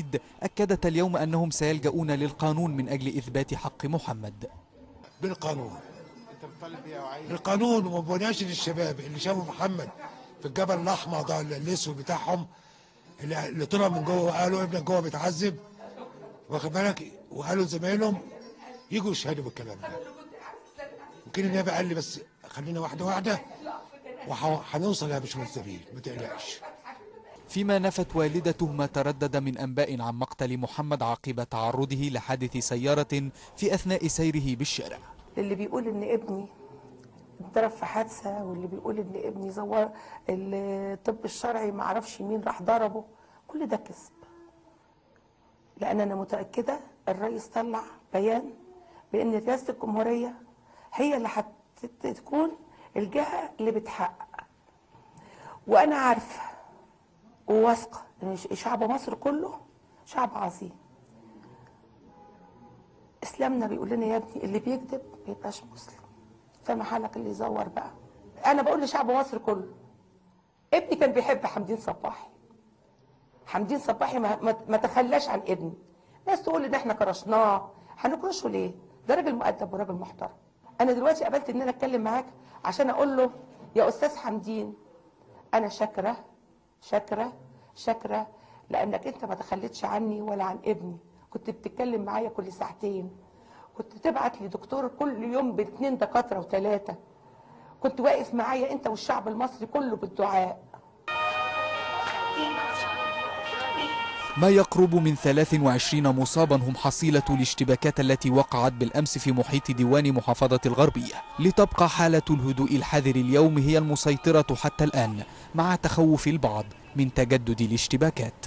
الهند أكدت اليوم أنهم سيلجؤون للقانون من أجل إثبات حق محمد. بالقانون القانون، وما بناش للشباب اللي شافوا محمد في الجبل الأحمر ده الأسود بتاعهم اللي طلع من جوه وقالوا ابنك جوه بيتعذب، واخد بالك، وقالوا زمايلهم يجوا يشهدوا بالكلام ده. وكان النبي قال لي بس خلينا واحده واحده وهنوصل يا باشمهندس نبيل ما تقلقش. فيما نفت والدته ما تردد من أنباء عن مقتل محمد عقب تعرضه لحادث سيارة في أثناء سيره بالشارع. اللي بيقول إن ابني اتضرب في حادثة، واللي بيقول إن ابني زور الطب الشرعي ما عرفش مين راح ضربه، كل ده كذب. لأن أنا متأكدة الرئيس طلع بيان بأن رئاسة الجمهورية هي اللي هتكون الجهة اللي بتحقق، وأنا عارفة وواثقة إن شعب مصر كله شعب عظيم. إسلامنا بيقول لنا يا ابني اللي بيكذب ما يبقاش مسلم، فما حالك اللي يزور بقى. أنا بقول لشعب مصر كله، ابني كان بيحب حمدين صباحي. حمدين صباحي ما تخلاش عن ابني. ناس تقول ان احنا كرشناه، هنكرشه ليه؟ ده راجل مؤدب وراجل محترم. انا دلوقتي قابلت ان انا اتكلم معاك عشان اقول له يا استاذ حمدين انا شاكره لانك انت ما تخليتش عني ولا عن ابني. كنت بتتكلم معايا كل ساعتين، كنت تبعت لي دكتور كل يوم ب2 دكاتره و3، كنت واقف معايا انت والشعب المصري كله بالدعاء. ما يقرب من 23 مصابا هم حصيلة الاشتباكات التي وقعت بالأمس في محيط ديوان محافظة الغربية، لتبقى حالة الهدوء الحذر اليوم هي المسيطرة حتى الآن، مع تخوف البعض من تجدد الاشتباكات.